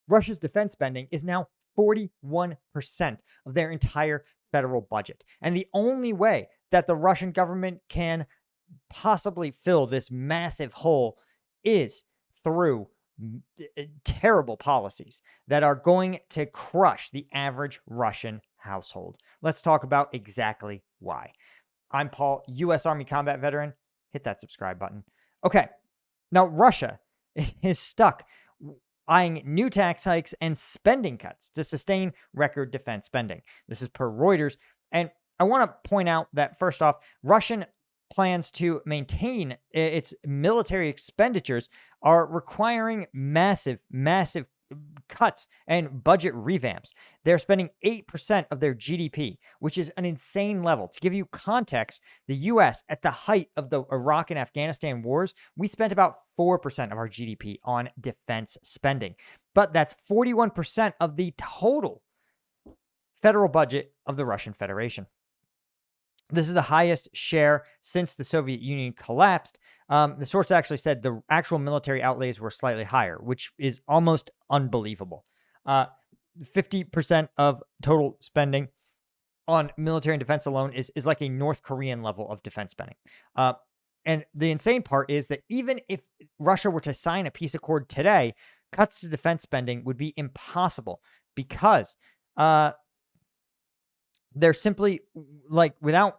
Russia's defense spending is now 41% of their entire federal budget. And the only way that the Russian government can possibly fill this massive hole is through terrible policies that are going to crush the average Russian household. Let's talk about exactly why. I'm Paul, U.S. Army combat veteran. Hit that subscribe button. Okay, now Russia is stuck eyeing new tax hikes and spending cuts to sustain record defense spending. This is per Reuters. And I want to point out that, first off, Russian plans to maintain its military expenditures are requiring massive cuts and budget revamps. They're spending 8% of their GDP, which is an insane level. To give you context, the US at the height of the Iraq and Afghanistan wars, we spent about 4% of our GDP on defense spending. But that's 41% of the total federal budget of the Russian Federation. This is the highest share since the Soviet Union collapsed. The source actually said the actual military outlays were slightly higher, which is almost unbelievable. 50% of total spending on military and defense alone is like a North Korean level of defense spending. And the insane part is that even if Russia were to sign a peace accord today, cuts to defense spending would be impossible because they're simply like, without,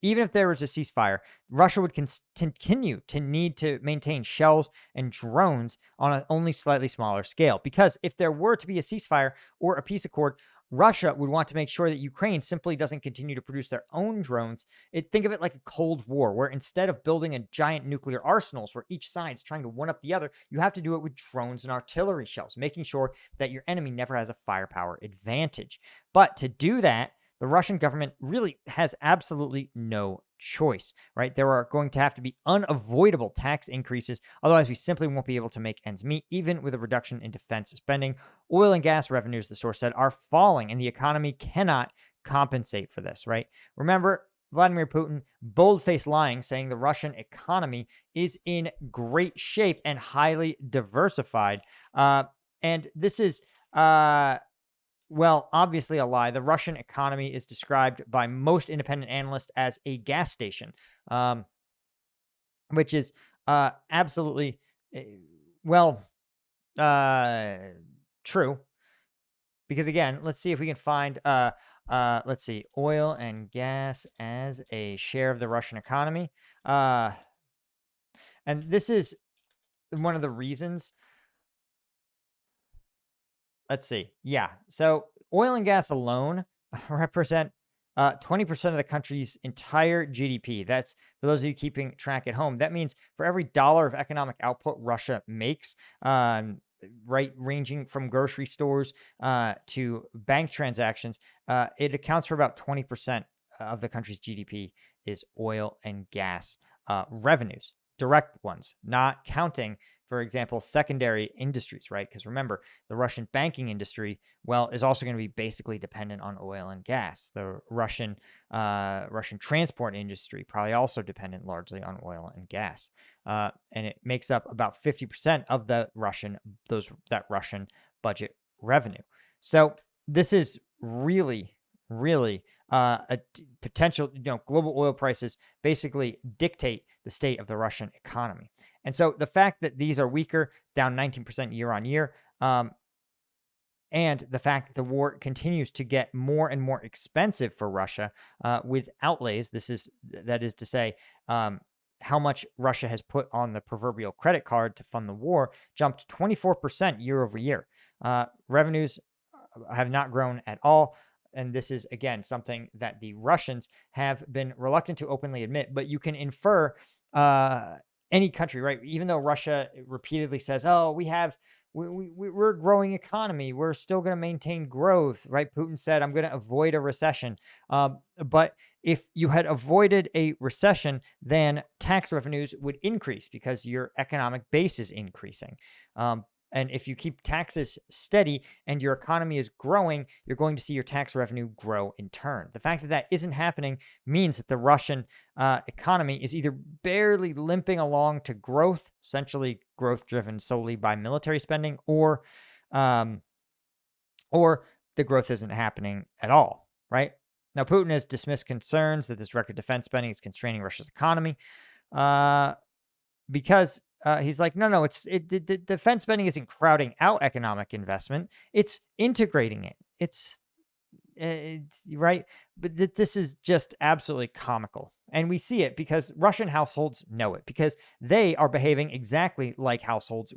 even if there was a ceasefire, Russia would continue to need to maintain shells and drones on an only slightly smaller scale. Because if there were to be a ceasefire or a peace accord, Russia would want to make sure that Ukraine simply doesn't continue to produce their own drones. Think of it like a Cold War, where instead of building a giant nuclear arsenals where each side is trying to one up the other, you have to do it with drones and artillery shells, making sure that your enemy never has a firepower advantage. But to do that, the Russian government really has absolutely no choice, right? There are going to have to be unavoidable tax increases. Otherwise, we simply won't be able to make ends meet, even with a reduction in defense spending. Oil and gas revenues, the source said, are falling, and the economy cannot compensate for this, right? Remember, Vladimir Putin bold-faced lying, saying the Russian economy is in great shape and highly diversified. And this is... well, obviously a lie. The Russian economy is described by most independent analysts as a gas station, which is absolutely, true. Because again, let's see if we can find, let's see, oil and gas as a share of the Russian economy. And this is one of the reasons. Let's see. Yeah. So oil and gas alone represent 20% of the country's entire GDP. That's, for those of you keeping track at home, that means for every dollar of economic output Russia makes, right, ranging from grocery stores to bank transactions, it accounts for about 20% of the country's GDP is oil and gas revenues, direct ones, not counting, for example, secondary industries, right? Because remember, the Russian banking industry, well, is also going to be basically dependent on oil and gas. The Russian transport industry probably also dependent largely on oil and gas, and it makes up about 50% of that Russian budget revenue. So this is really a potential, global oil prices basically dictate the state of the Russian economy. And so the fact that these are weaker, down 19% year on year, and the fact that the war continues to get more and more expensive for Russia with outlays, that is to say, how much Russia has put on the proverbial credit card to fund the war, jumped 24% year over year. Revenues have not grown at all. And this is, again, something that the Russians have been reluctant to openly admit, but you can infer any country, right? Even though Russia repeatedly says, oh, we're a growing economy, we're still going to maintain growth, right? Putin said, I'm going to avoid a recession. But if you had avoided a recession, then tax revenues would increase because your economic base is increasing. And if you keep taxes steady and your economy is growing, you're going to see your tax revenue grow in turn. The fact that that isn't happening means that the Russian economy is either barely limping along to growth, essentially growth driven solely by military spending, or or the growth isn't happening at all, right? Now, Putin has dismissed concerns that this record defense spending is constraining Russia's economy because he's like, no, the defense spending isn't crowding out economic investment; it's integrating it. It's right, but this is just absolutely comical, and we see it because Russian households know it because they are behaving exactly like households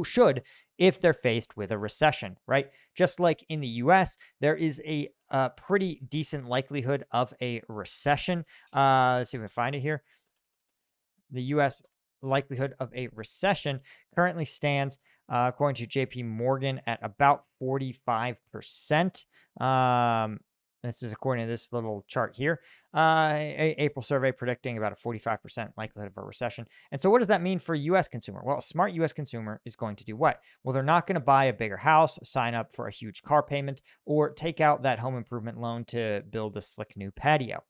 should if they're faced with a recession, right? Just like in the US, there is a pretty decent likelihood of a recession. Let's see if we can find it here. The US likelihood of a recession currently stands, according to JP Morgan, at about 45%. This is according to this little chart here. April survey predicting about a 45% likelihood of a recession. And so what does that mean for a U.S. consumer? Well, a smart U.S. consumer is going to do what? Well, they're not going to buy a bigger house, sign up for a huge car payment, or take out that home improvement loan to build a slick new patio.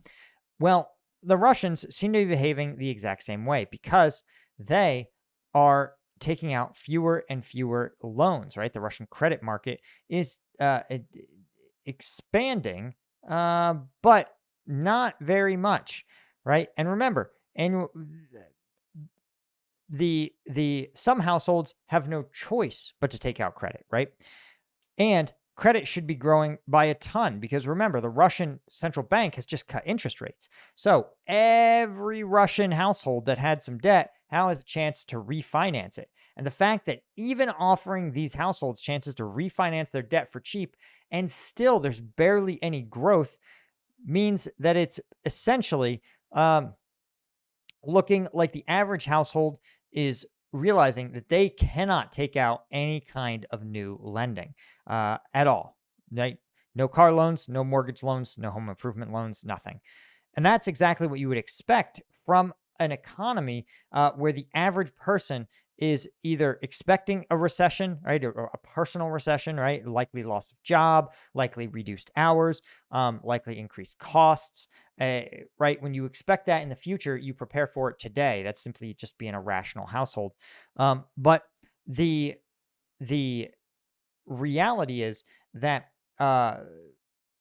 Well, the Russians seem to be behaving the exact same way because they are taking out fewer and fewer loans, right? The Russian credit market is expanding, but not very much, right? And remember, some households have no choice but to take out credit, right? And credit should be growing by a ton because remember, the Russian central bank has just cut interest rates. So every Russian household that had some debt now has a chance to refinance it. And the fact that even offering these households chances to refinance their debt for cheap and still there's barely any growth means that it's essentially looking like the average household is realizing that they cannot take out any kind of new lending at all. Right? No car loans, no mortgage loans, no home improvement loans, nothing. And that's exactly what you would expect from an economy where the average person is either expecting a recession, right, or a personal recession, right, likely loss of job, likely reduced hours, likely increased costs, right? When you expect that in the future, you prepare for it today. That's simply just being a rational household. But the reality is that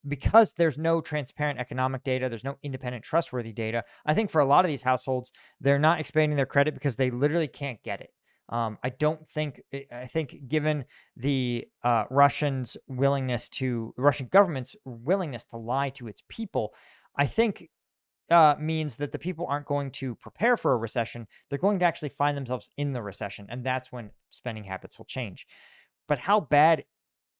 because there's no transparent economic data, there's no independent, trustworthy data. I think for a lot of these households, they're not expanding their credit because they literally can't get it. I think given the Russian government's willingness to lie to its people, I think means that the people aren't going to prepare for a recession. They're going to actually find themselves in the recession. And that's when spending habits will change. But how bad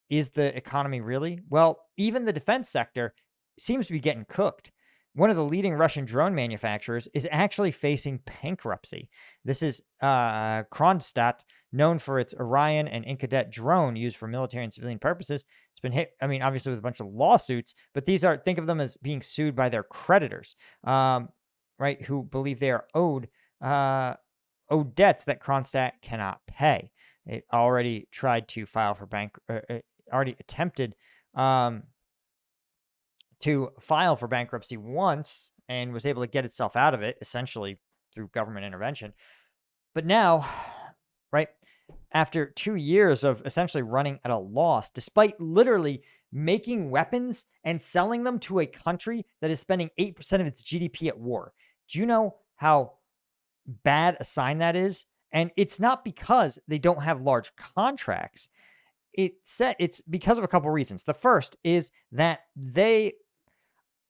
is the economy really? Well, even the defense sector seems to be getting cooked. One of the leading Russian drone manufacturers is actually facing bankruptcy. This is Kronstadt, known for its Orion and Incadet drone used for military and civilian purposes. It's been hit, obviously with a bunch of lawsuits, but think of them as being sued by their creditors, right, who believe they are owed debts that Kronstadt cannot pay. It already tried to file for already attempted to file for bankruptcy once and was able to get itself out of it, essentially through government intervention. But now, right, after 2 years of essentially running at a loss, despite literally making weapons and selling them to a country that is spending 8% of its GDP at war. Do you know how bad a sign that is? And it's not because they don't have large contracts. It's because of a couple reasons. The first is that they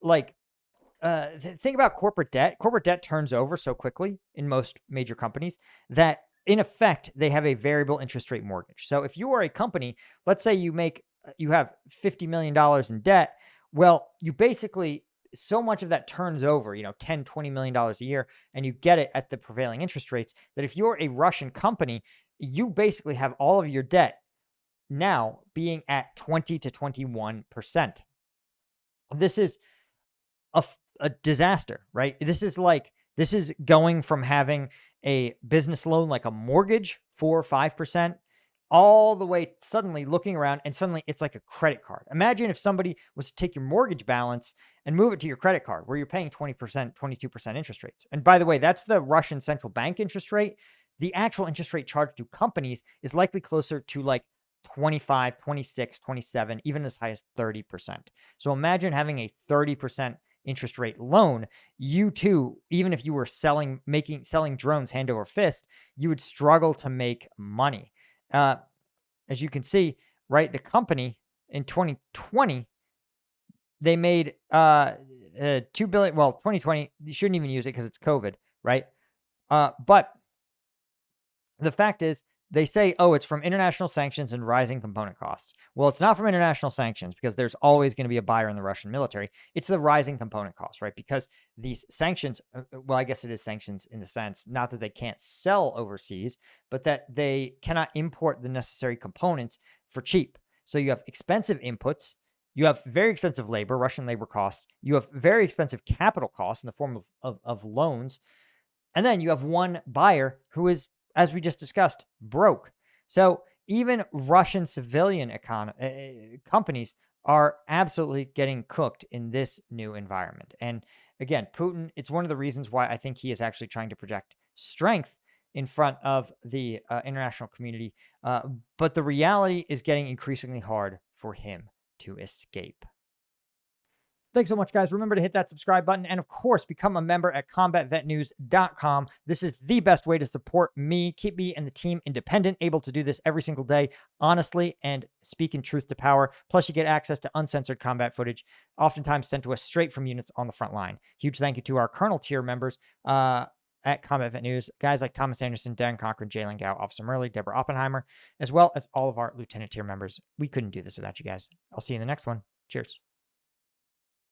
think about corporate debt. Corporate debt turns over so quickly in most major companies that in effect, they have a variable interest rate mortgage. So if you are a company, let's say you have $50 million in debt. Well, you basically, so much of that turns over, $10, $20 million a year, and you get it at the prevailing interest rates that if you're a Russian company, you basically have all of your debt now being at 20 to 21%. This is a disaster, right? This is going from having a business loan like a mortgage 4 or 5% all the way suddenly looking around and suddenly it's like a credit card. Imagine if somebody was to take your mortgage balance and move it to your credit card where you're paying 20%, 22% interest rates. And by the way, that's the Russian central bank interest rate. The actual interest rate charged to companies is likely closer to like 25, 26, 27, even as high as 30%. So imagine having a 30% interest rate loan. You too, even if you were selling drones hand over fist, you would struggle to make money. As you can see, right, the company in 2020, they made 2 billion. Well, 2020, you shouldn't even use it because it's COVID, right? But the fact is, they say, oh, it's from international sanctions and rising component costs. Well, it's not from international sanctions because there's always going to be a buyer in the Russian military. It's the rising component costs, right? Because these sanctions, well, I guess it is sanctions in the sense, not that they can't sell overseas, but that they cannot import the necessary components for cheap. So you have expensive inputs, you have very expensive labor, Russian labor costs, you have very expensive capital costs in the form of loans, and then you have one buyer who is, as we just discussed, broke. So even Russian civilian companies are absolutely getting cooked in this new environment. And again, Putin, it's one of the reasons why I think he is actually trying to project strength in front of the international community. But the reality is getting increasingly hard for him to escape. Thanks so much, guys. Remember to hit that subscribe button and, of course, become a member at combatvetnews.com. This is the best way to support me, keep me and the team independent, able to do this every single day, honestly, and speaking truth to power. Plus, you get access to uncensored combat footage, oftentimes sent to us straight from units on the front line. Huge thank you to our Colonel tier members at Combat Vet News, guys like Thomas Anderson, Darren Cochran, Jalen Gao, Officer Murley, Deborah Oppenheimer, as well as all of our Lieutenant tier members. We couldn't do this without you guys. I'll see you in the next one. Cheers.